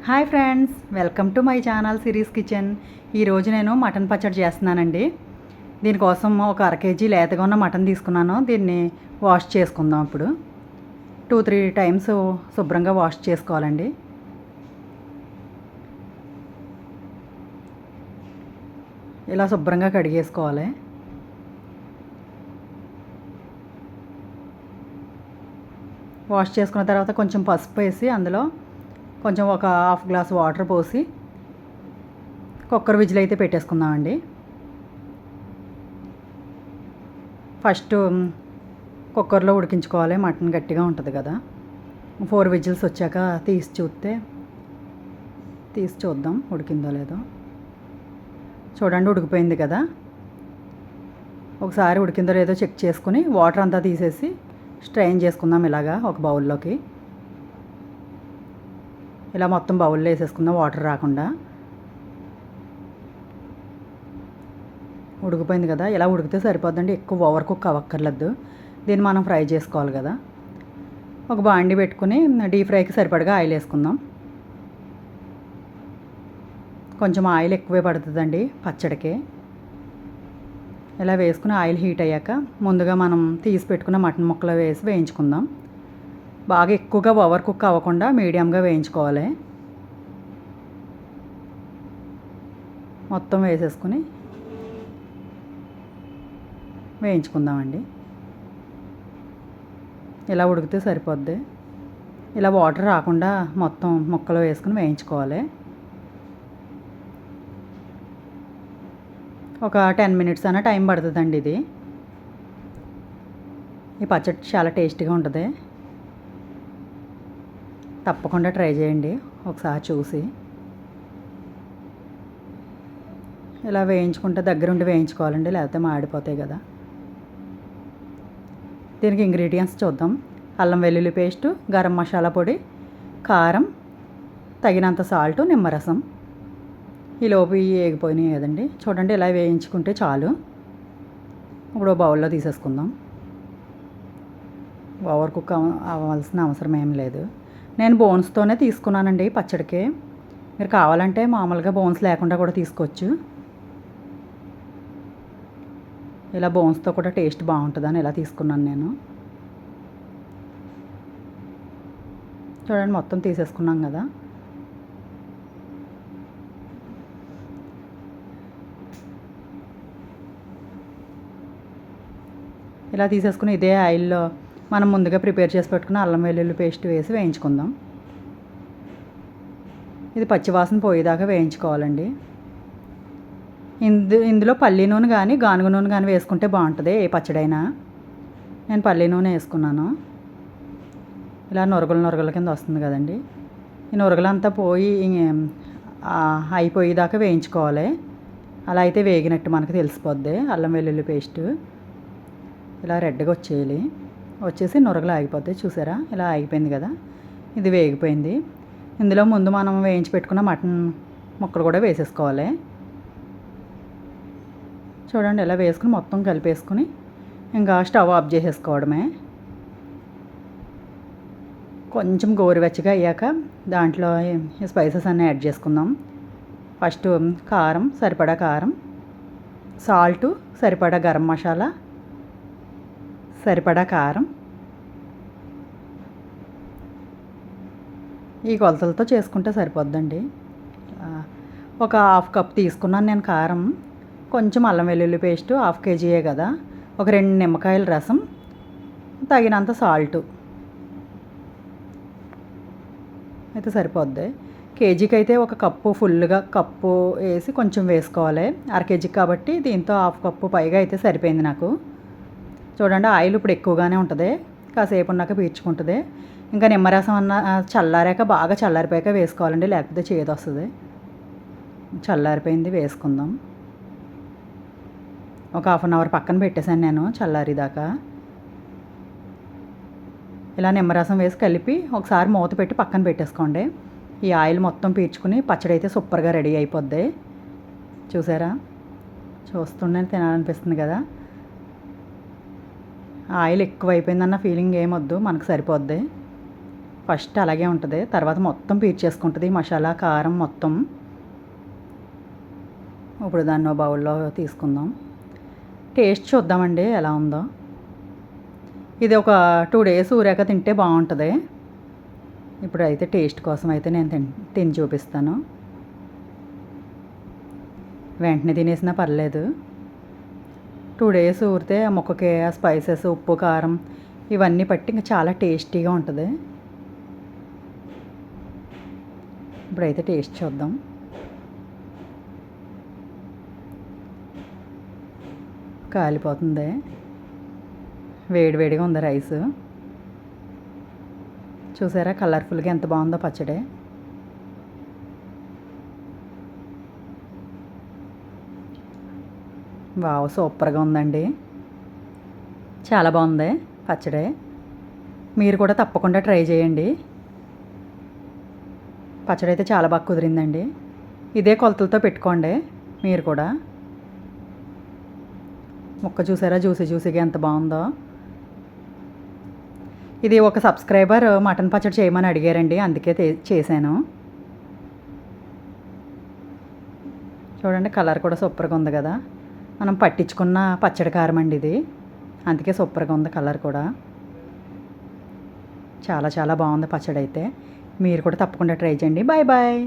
Hi friends, welcome to my channel series kitchen. ఈరోజు నేను mutton పచ్చడి చేస్తున్నానండి. దీనికోసం ఒక అర కేజీ లేతగా ఉన్న మటన్ తీసుకున్నాను. దీన్ని వాష్ చేసుకుందాం. ఇప్పుడు 2-3 టైమ్స్ శుభ్రంగా వాష్ చేసుకోవాలండి. ఇలా శుభ్రంగా కడిగేసుకోవాలి. వాష్ చేసుకున్న తర్వాత కొంచెం పసుపు వేసి అందులో కొంచెం ఒక హాఫ్ గ్లాస్ వాటర్ పోసి కుక్కర్ విజిల్ అయితే పెట్టేసుకుందామండి. ఫస్ట్ కుక్కర్లో ఉడికించుకోవాలి. మటన్ గట్టిగా ఉంటుంది కదా. 4 విజిల్స్ వచ్చాక తీసి చూద్దాం ఉడికిందో లేదో. చూడండి, ఉడికిపోయింది కదా. ఒకసారి ఉడికిందో లేదో చెక్ చేసుకుని వాటర్ అంతా తీసేసి స్ట్రెయిన్ చేసుకుందాం. ఇలాగా ఒక బౌల్లోకి ఇలా మొత్తం బౌల్లో వేసేసుకుందాం, వాటర్ రాకుండా. ఉడికిపోయింది కదా. ఇలా ఉడికితే సరిపోద్దండి, ఎక్కువ ఓవర్ కుక్ అవ్వక్కర్లేదు. దీన్ని మనం ఫ్రై చేసుకోవాలి కదా. ఒక బాండి పెట్టుకుని డీప్ ఫ్రైకి సరిపడగా ఆయిల్ వేసుకుందాం. కొంచెం ఆయిల్ ఎక్కువే పడుతుందండి పచ్చడికి. ఇలా వేసుకుని ఆయిల్ హీట్ అయ్యాక ముందుగా మనం తీసి పెట్టుకున్న మటన్ ముక్కలు వేసి వేయించుకుందాం. బాగా ఎక్కువగా ఓవర్ కుక్ అవ్వకుండా మీడియంగా వేయించుకోవాలి. మొత్తం వేసేసుకుని వేయించుకుందామండి. ఇలా ఉడికితే సరిపోద్ది. ఇలా వాటర్ రాకుండా మొత్తం ముక్కలు వేసుకుని వేయించుకోవాలి. ఒక 10 మినిట్స్ అన్న టైం పడుతుందండి. ఈ పచ్చడి చాలా టేస్టీగా ఉంటుంది. తప్పకుండా ట్రై చేయండి ఒకసారి చూసి. ఇలా వేయించుకుంటే దగ్గరుండి వేయించుకోవాలండి, లేకపోతే మాడిపోతాయి కదా. దీనికి ఇంగ్రీడియంట్స్ చూద్దాం. అల్లం వెల్లుల్లి పేస్టు, గరం మసాలా పొడి, కారం, తగినంత సాల్ట్, నిమ్మరసం. ఈలోపు వేగిపోయినాయి కదండి. చూడండి, ఇలా వేయించుకుంటే చాలు. ఇప్పుడు బౌల్లో తీసేసుకుందాం. ఓవర్ కుక్ అవ్వాల్సిన అవసరం ఏం లేదు. నేను బోన్స్తోనే తీసుకున్నానండి పచ్చడికి. మీరు కావాలంటే మామూలుగా బోన్స్ లేకుండా కూడా తీసుకోవచ్చు. ఇలా బోన్స్తో కూడా టేస్ట్ బాగుంటుందని ఇలా తీసుకున్నాను నేను. చూడండి, మొత్తం తీసేసుకున్నాం కదా. ఇలా తీసేసుకుని ఇదే ఆయిల్లో మనం ముందుగా ప్రిపేర్ చేసి పెట్టుకున్న అల్లం వెల్లుల్లి పేస్ట్ వేసి వేయించుకుందాం. ఇది పచ్చివాసన పోయేదాకా వేయించుకోవాలండి. ఇందులో పల్లి నూనె కానీ గానుగ నూనె కానీ వేసుకుంటే బాగుంటుంది ఏ పచ్చడైనా. నేను పల్లి నూనె వేసుకున్నాను. ఇలా నొరగల కింద వస్తుంది కదండి. ఈ నొరగలంతా పోయి అయిపోయేదాకా వేయించుకోవాలి. అలా అయితే వేగినట్టు మనకు తెలిసిపోద్ది. అల్లం వెల్లుల్లి పేస్ట్ ఇలా రెడ్గా వచ్చేసి నొరగలు ఆగిపోతాయి. చూసారా, ఇలా ఆగిపోయింది కదా. ఇది వేగిపోయింది. ఇందులో ముందు మనం వేయించి పెట్టుకున్న మటన్ ముక్కలు కూడా వేసేసుకోవాలి. చూడండి, ఇలా వేసుకుని మొత్తం కలిపేసుకుని ఇంకా స్టవ్ ఆఫ్ చేసేసుకోవడమే. కొంచెం గోరువెచ్చగా అయ్యాక దాంట్లో స్పైసెస్ అన్నీ యాడ్ చేసుకుందాం. ఫస్ట్ కారం, సరిపడా కారం, సాల్టు, సరిపడా గరం మసాలా, సరిపడా కారం. ఈ కొలతలతో చేసుకుంటే సరిపోద్దండి. ఒక హాఫ్ కప్ తీసుకున్నాను నేను కారం. కొంచెం అల్లం వెల్లుల్లి పేస్టు, 1/2 కేజీయే కదా. ఒక 2 నిమ్మకాయల రసం, తగినంత సాల్టు అయితే సరిపోద్ది. కేజీకి అయితే ఒక కప్పు ఫుల్గా కప్పు వేసి కొంచెం వేసుకోవాలి. అర కేజీకి కాబట్టి దీంతో 1/2 కప్పు పైగా అయితే సరిపోయింది నాకు. చూడండి, ఆయిల్ ఇప్పుడు ఎక్కువగానే ఉంటుంది. కాసేపు ఉన్నాక పీల్చుకుంటుంది. ఇంకా నిమ్మరసం చల్లారాక బాగా చల్లారిపోయాక వేసుకోవాలండి, లేకపోతే చేదు వస్తుంది. చల్లారిపోయింది, వేసుకుందాం. ఒక 1/2 అవర్ పక్కన పెట్టేశాను నేను చల్లారిదాకా. ఇలా నిమ్మరసం వేసి కలిపి ఒకసారి మూత పెట్టి పక్కన పెట్టేసుకోండి. ఈ ఆయిల్ మొత్తం పీల్చుకుని పచ్చడి అయితే సూపర్గా రెడీ అయిపోద్ది. చూసారా, చూస్తుండే తినాలనిపిస్తుంది కదా. ఆయిల్ ఎక్కువ అయిపోయిందన్న ఫీలింగ్ ఏమొద్దు, మనకు సరిపోద్ది. ఫస్ట్ అలాగే ఉంటుంది, తర్వాత మొత్తం పీల్చేసుకుంటుంది మసాలా కారం మొత్తం. ఇప్పుడు దాన్ని బౌల్లో తీసుకుందాం, టేస్ట్ చూద్దామండి ఎలా ఉందో. ఇది ఒక 2 డేస్ ఊరాక తింటే బాగుంటుంది. ఇప్పుడు అయితే టేస్ట్ కోసం అయితే నేను తిని చూపిస్తాను. వెంటనే తినేసినా పర్లేదు, 2 డేస్ ఊరితే ఆ ముక్కకి ఆ స్పైసెస్, ఉప్పు, కారం ఇవన్నీ పట్టి ఇంకా చాలా టేస్టీగా ఉంటుంది. ఇప్పుడైతే టేస్ట్ చూద్దాం. కాలిపోతుంది, వేడివేడిగా ఉంది రైస్. చూసారా కలర్ఫుల్గా ఎంత బాగుందో పచ్చడి. వావ్, సూపర్గా ఉందండి, చాలా బాగుంది పచ్చడి. మీరు కూడా తప్పకుండా ట్రై చేయండి. పచ్చడి అయితే చాలా బాగా కుదిరిందండి. ఇదే కొలతలతో పెట్టుకోండి మీరు కూడా. ముక్క చూసారా జ్యూసీగా ఎంత బాగుందో. ఇది ఒక సబ్స్క్రైబర్ మటన్ పచ్చడి చేయమని అడిగారండి, అందుకే చేశాను. చూడండి కలర్ కూడా సూపర్గా ఉంది కదా, మనం పట్టించుకున్న పచ్చడి కారం అండి ఇది, అందుకే సూపర్గా ఉంది కలర్ కూడా. చాలా చాలా బాగుంది పచ్చడి అయితే. మీరు కూడా తప్పకుండా ట్రై చేయండి. Bye bye.